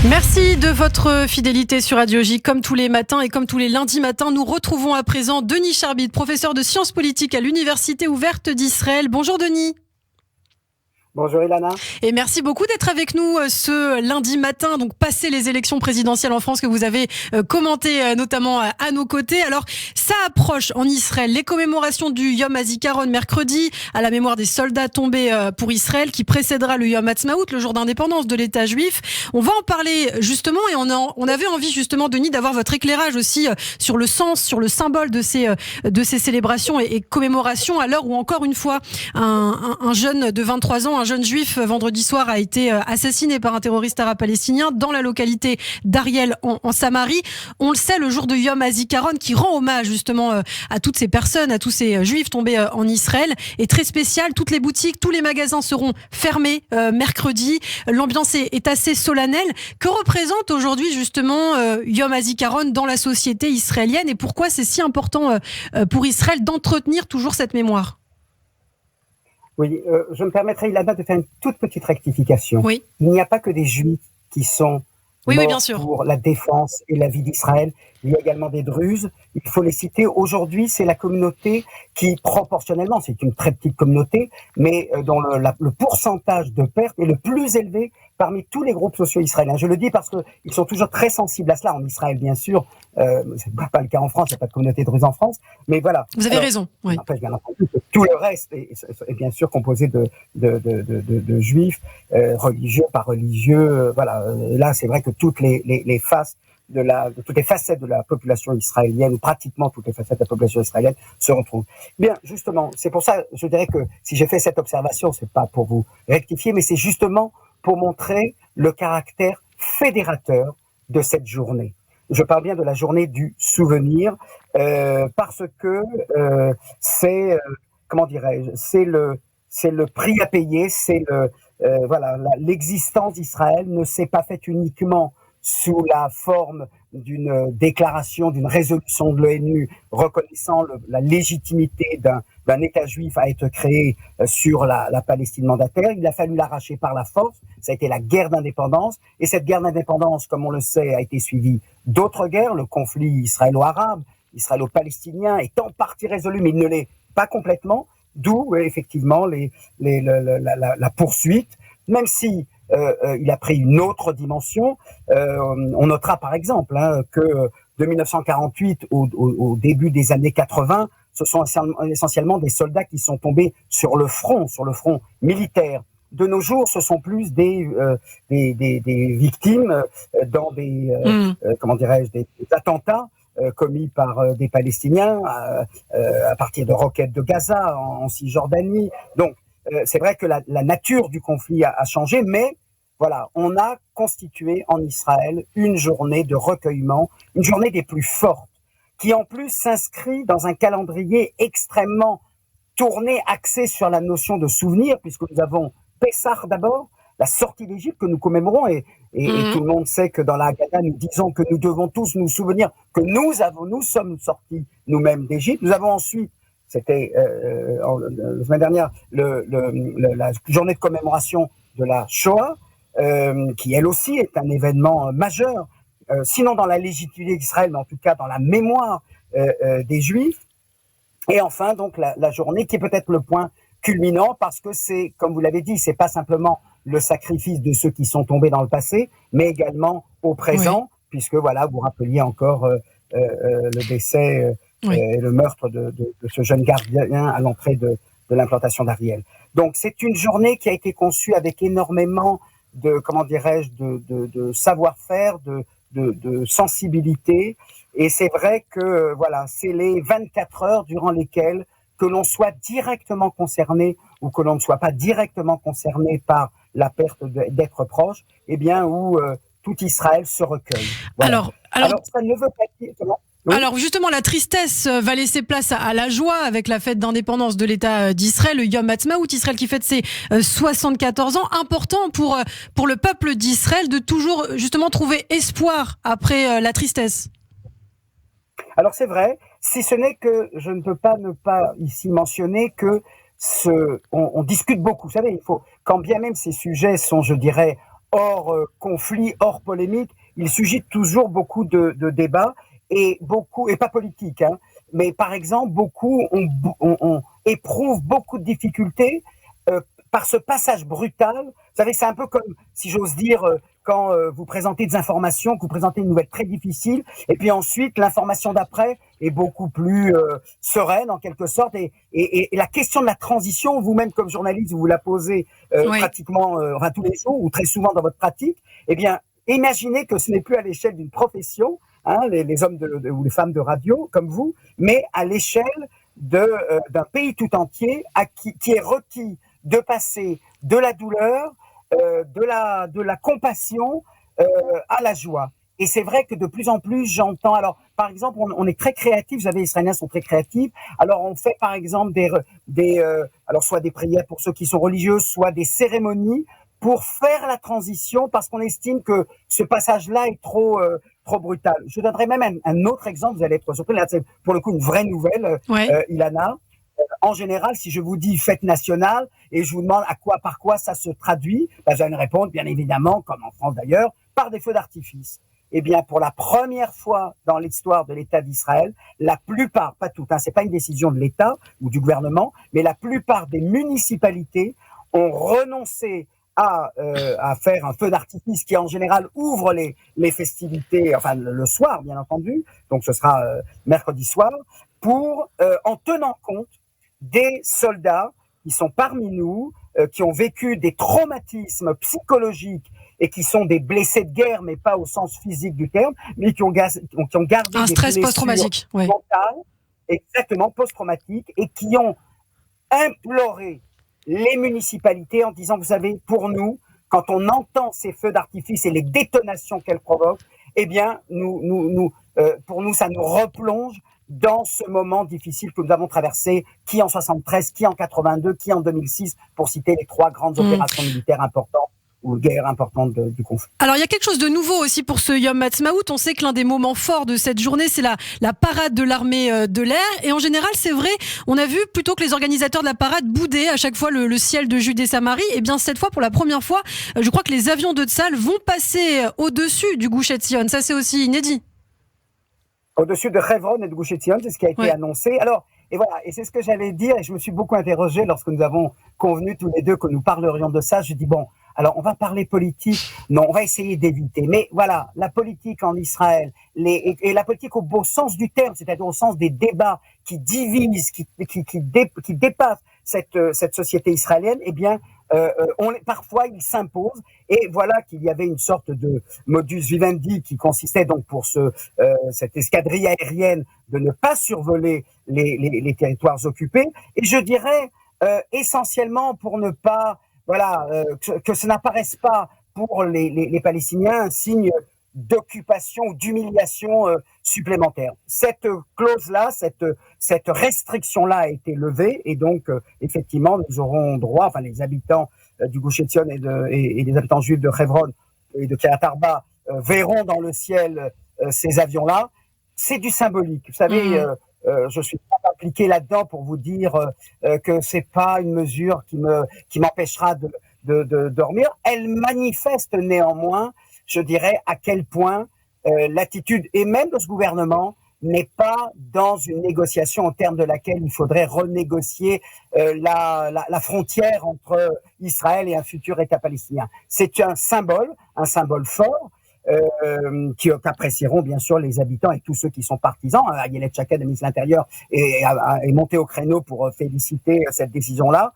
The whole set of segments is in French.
Merci de votre fidélité sur Radio J. Comme tous les matins et comme tous les lundis matins, nous retrouvons à présent Denis Charbit, professeur de sciences politiques à l'Université ouverte d'Israël. Bonjour Denis. Bonjour Ilana. Et merci beaucoup d'être avec nous ce lundi matin, donc passé les élections présidentielles en France que vous avez commentées notamment à nos côtés. Alors ça approche en Israël les commémorations du Yom HaZikaron mercredi à la mémoire des soldats tombés pour Israël qui précédera le Yom Ha'atzmaut, le jour d'indépendance de l'État juif. On va en parler justement et on avait envie justement Denis d'avoir votre éclairage aussi sur le sens, sur le symbole de ces célébrations et commémorations à l'heure où encore une fois un jeune de 23 ans, un jeune juif, vendredi soir, a été assassiné par un terroriste arabe-palestinien dans la localité d'Ariel en Samarie. On le sait, le jour de Yom HaZikaron, qui rend hommage justement à toutes ces personnes, à tous ces juifs tombés en Israël, est très spécial. Toutes les boutiques, tous les magasins seront fermés mercredi. L'ambiance est assez solennelle. Que représente aujourd'hui justement Yom HaZikaron dans la société israélienne et pourquoi c'est si important pour Israël d'entretenir toujours cette mémoire ? Oui, je me permettrai, Ilana, de faire une toute petite rectification. Oui. Il n'y a pas que des Juifs qui sont morts bien sûr. pour la défense et la vie d'Israël. Il y a également des Druzes. Il faut les citer. Aujourd'hui, c'est la communauté qui, proportionnellement, c'est une très petite communauté, mais dont le pourcentage de pertes est le plus élevé parmi tous les groupes sociaux israéliens. Je le dis parce qu'ils sont toujours très sensibles à cela. En Israël, bien sûr, c'est pas le cas en France, il n'y a pas de communauté druze en France, mais voilà. Vous avez raison. Oui. Bien entendu, tout le reste est bien sûr composé de juifs, religieux, pas religieux. Voilà. Là, c'est vrai que toutes les faces toutes les facettes de la population israélienne, ou pratiquement toutes les facettes de la population israélienne, se retrouvent. Bien, justement, c'est pour ça, je dirais que si j'ai fait cette observation, c'est pas pour vous rectifier, mais c'est justement pour montrer le caractère fédérateur de cette journée. Je parle bien de la journée du souvenir, parce que c'est, comment dirais-je, c'est le prix à payer, c'est l'existence d'Israël ne s'est pas faite uniquement sous la forme d'une déclaration, d'une résolution de l'ONU reconnaissant la légitimité d'un État juif à être créé sur la Palestine mandataire. Il a fallu l'arracher par la force. Ça a été la guerre d'indépendance. Et cette guerre d'indépendance, comme on le sait, a été suivie d'autres guerres. Le conflit israélo-arabe, israélo-palestinien est en partie résolu, mais il ne l'est pas complètement. D'où, effectivement, la poursuite, même si il a pris une autre dimension. On notera par exemple que de 1948 au début des années 80, ce sont essentiellement des soldats qui sont tombés sur le front militaire. De nos jours, ce sont plus des victimes dans des attentats commis par des Palestiniens à partir de roquettes de Gaza en Cisjordanie. Donc, c'est vrai que la nature du conflit a changé, mais voilà, on a constitué en Israël une journée de recueillement, une journée des plus fortes, qui en plus s'inscrit dans un calendrier extrêmement tourné, axé sur la notion de souvenir, puisque nous avons Pessah d'abord, la sortie d'Égypte que nous commémorons, et tout le monde sait que dans la Haggadah, nous disons que nous devons tous nous souvenir que nous sommes sortis nous-mêmes d'Égypte. Nous avons ensuite, c'était la semaine dernière, la journée de commémoration de la Shoah, qui elle aussi est un événement majeur, sinon dans la légitimité d'Israël, mais en tout cas dans la mémoire des Juifs. Et enfin, donc, la journée qui est peut-être le point culminant, parce que c'est, comme vous l'avez dit, c'est pas simplement le sacrifice de ceux qui sont tombés dans le passé, mais également au présent, puisque voilà, vous rappeliez encore le décès et le meurtre de ce jeune gardien à l'entrée de l'implantation d'Ariel. Donc, c'est une journée qui a été conçue avec énormément de savoir-faire, de sensibilité. Et c'est vrai que voilà, c'est les 24 heures durant lesquelles, que l'on soit directement concerné ou que l'on ne soit pas directement concerné par la perte d'êtres proches, eh bien où tout Israël se recueille. Voilà. Alors ça ne veut pas dire comment. Oui. Alors justement, la tristesse va laisser place à la joie avec la fête d'indépendance de l'État d'Israël, le Yom Ha'atzmaut, Israël qui fête ses 74 ans. Important pour le peuple d'Israël de toujours justement trouver espoir après la tristesse. Alors c'est vrai, si ce n'est que je ne peux pas ne pas ici mentionner que on discute beaucoup. Vous savez, quand bien même ces sujets sont, je dirais, hors conflit, hors polémique, il suscite toujours beaucoup de débats et pas politiques, hein, mais par exemple, beaucoup éprouvent beaucoup de difficultés par ce passage brutal. Vous savez, c'est un peu comme, si j'ose dire, quand vous présentez des informations, que vous présentez une nouvelle très difficile, et puis ensuite, l'information d'après est beaucoup plus sereine, en quelque sorte, et la question de la transition, vous-même, comme journaliste, vous la posez pratiquement enfin, tous les jours, ou très souvent dans votre pratique. Eh bien, imaginez que ce n'est plus à l'échelle d'une profession, hein, les hommes ou les femmes de radio, comme vous, mais à l'échelle d'un pays tout entier qui est requis de passer de la douleur, de la compassion à la joie. Et c'est vrai que de plus en plus, j'entends... Alors, par exemple, on est très créatifs, vous savez, les Israéliens sont très créatifs. Alors, on fait, par exemple, alors soit des prières pour ceux qui sont religieux, soit des cérémonies pour faire la transition, parce qu'on estime que ce passage-là est trop brutal. Je donnerai même un autre exemple, vous allez être surpris, là, c'est pour le coup une vraie nouvelle, Ilana. En général, si je vous dis fête nationale et je vous demande par quoi ça se traduit, vous allez me répondre, bien évidemment, comme en France d'ailleurs, par des feux d'artifice. Eh bien, pour la première fois dans l'histoire de l'État d'Israël, la plupart, pas toutes, hein, c'est pas une décision de l'État ou du gouvernement, mais la plupart des municipalités ont renoncé à faire un feu d'artifice qui, en général, ouvre les festivités, enfin le soir, bien entendu, donc ce sera mercredi soir, en tenant compte des soldats qui sont parmi nous, qui ont vécu des traumatismes psychologiques et qui sont des blessés de guerre, mais pas au sens physique du terme, mais qui ont gardé un stress post-traumatique, mentales, exactement, post-traumatique, et qui ont imploré les municipalités en disant, vous savez, pour nous, quand on entend ces feux d'artifice et les détonations qu'elles provoquent, eh bien, pour nous, ça nous replonge dans ce moment difficile que nous avons traversé, qui en 73, qui en 82, qui en 2006, pour citer les 3 grandes opérations militaires importantes ou guerres importantes du conflit. Alors, il y a quelque chose de nouveau aussi pour ce Yom Ha'atzmaut. On sait que l'un des moments forts de cette journée, c'est la parade de l'armée de l'air. Et en général, c'est vrai, on a vu, plutôt que les organisateurs de la parade bouder à chaque fois le ciel de Judée-Samarie, et bien cette fois, pour la première fois, je crois que les avions de Tzahal vont passer au-dessus du Gush Etzion. Ça, c'est aussi inédit. Au-dessus de Hebron et de Gush Etzion, c'est ce qui a été annoncé. Alors, et voilà, et c'est ce que j'allais dire, et je me suis beaucoup interrogé lorsque nous avons convenu tous les deux que nous parlerions de ça. Je dis, bon, alors on va parler politique, non, on va essayer d'éviter. Mais voilà, la politique en Israël, et la politique au beau sens du terme, c'est-à-dire au sens des débats qui divisent, qui dépassent cette société israélienne, eh bien, parfois il s'impose, et voilà qu'il y avait une sorte de modus vivendi qui consistait donc pour cette escadrille aérienne de ne pas survoler les territoires occupés, et je dirais essentiellement pour ne pas que ça n'apparaisse pas pour les Palestiniens un signe d'occupation ou d'humiliation supplémentaire. Cette clause-là, cette restriction-là a été levée, et donc effectivement nous aurons droit, enfin les habitants du Gush Etzion et les habitants juifs de Hebron et de Kiryat Arba verront dans le ciel ces avions-là. C'est du symbolique. Vous savez, je suis pas impliqué là-dedans pour vous dire que c'est pas une mesure qui m'empêchera de dormir. Elle manifeste néanmoins, je dirais, à quel point l'attitude, et même de ce gouvernement, n'est pas dans une négociation en termes de laquelle il faudrait renégocier la frontière entre Israël et un futur État palestinien. C'est un symbole fort, qu'apprécieront bien sûr les habitants et tous ceux qui sont partisans. Ayelet Shaked, la ministre de l'Intérieur, est monté au créneau pour féliciter cette décision-là.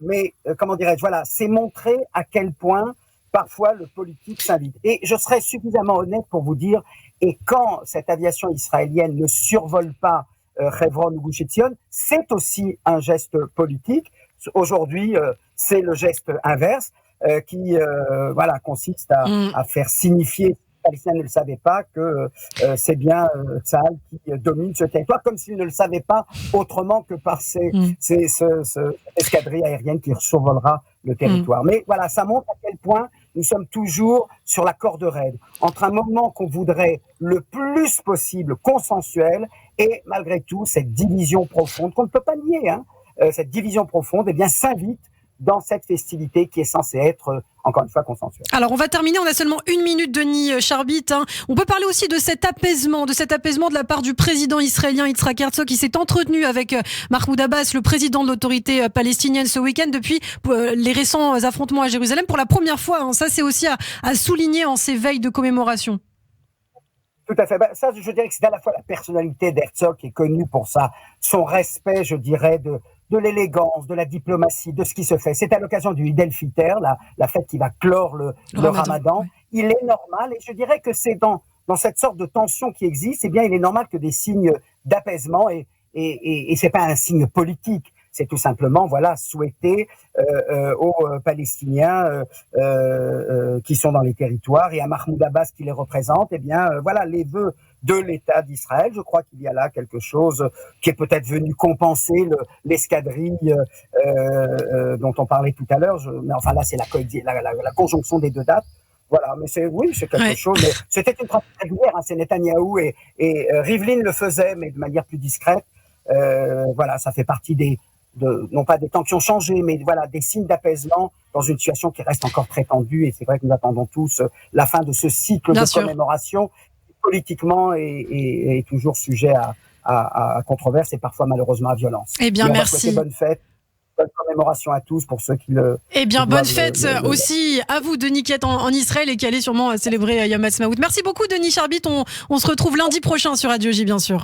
Mais comment dirais-je, voilà, c'est montrer à quel point parfois le politique s'invite. Et je serai suffisamment honnête pour vous dire, et quand cette aviation israélienne ne survole pas Hebron ou Gush Etzion, c'est aussi un geste politique. Aujourd'hui, c'est le geste inverse qui consiste à faire signifier, les Palestiniens ne le savaient pas, que c'est bien Tzahal qui domine ce territoire, comme s'ils ne le savaient pas autrement que par cette escadrille aérienne qui survolera le territoire. Mais voilà, ça montre à quel point nous sommes toujours sur la corde raide, entre un moment qu'on voudrait le plus possible consensuel et malgré tout cette division profonde qu'on ne peut pas nier, cette division profonde, eh bien s'invite dans cette festivité qui est censée être, encore une fois, consensuelle. Alors, on va terminer. On a seulement 1 minute, Denis Charbit. On peut parler aussi de cet apaisement de la part du président israélien Yitzhak Herzog qui s'est entretenu avec Mahmoud Abbas, le président de l'autorité palestinienne, ce week-end depuis les récents affrontements à Jérusalem. Pour la première fois, ça c'est aussi à souligner en ces veilles de commémoration. Tout à fait. Ça, je dirais que c'est à la fois la personnalité d'Herzog qui est connue pour son respect, je dirais, de l'élégance, de la diplomatie, de ce qui se fait. C'est à l'occasion du Eid el-Fitr, la fête qui va clore le Ramadan. Oui. Il est normal, et je dirais que c'est dans cette sorte de tension qui existe, eh bien, il est normal que des signes d'apaisement, et c'est pas un signe politique, c'est tout simplement, souhaiter aux Palestiniens qui sont dans les territoires et à Mahmoud Abbas qui les représente, eh bien, les vœux de l'État d'Israël. Je crois qu'il y a là quelque chose qui est peut-être venu compenser l'escadrille dont on parlait tout à l'heure. Mais enfin là, c'est la conjonction des deux dates. Voilà, mais c'est quelque chose. Mais c'était une pratique régulière. C'est Netanyahou et Rivlin le faisait, mais de manière plus discrète. Ça fait partie non pas des temps qui ont changé, mais des signes d'apaisement dans une situation qui reste encore très tendue. Et c'est vrai que nous attendons tous la fin de ce cycle de commémoration qui, politiquement, est toujours sujet à controverse et parfois malheureusement à violence. Eh bien, merci. Bonne fête. Bonne commémoration à tous pour ceux qui le... Eh bien, bonne fête aussi à vous, Denis, qui êtes en Israël et qui allez sûrement célébrer Yom Ha'atzmaut. Merci beaucoup, Denis Charbit. On se retrouve lundi prochain sur Radio J, bien sûr.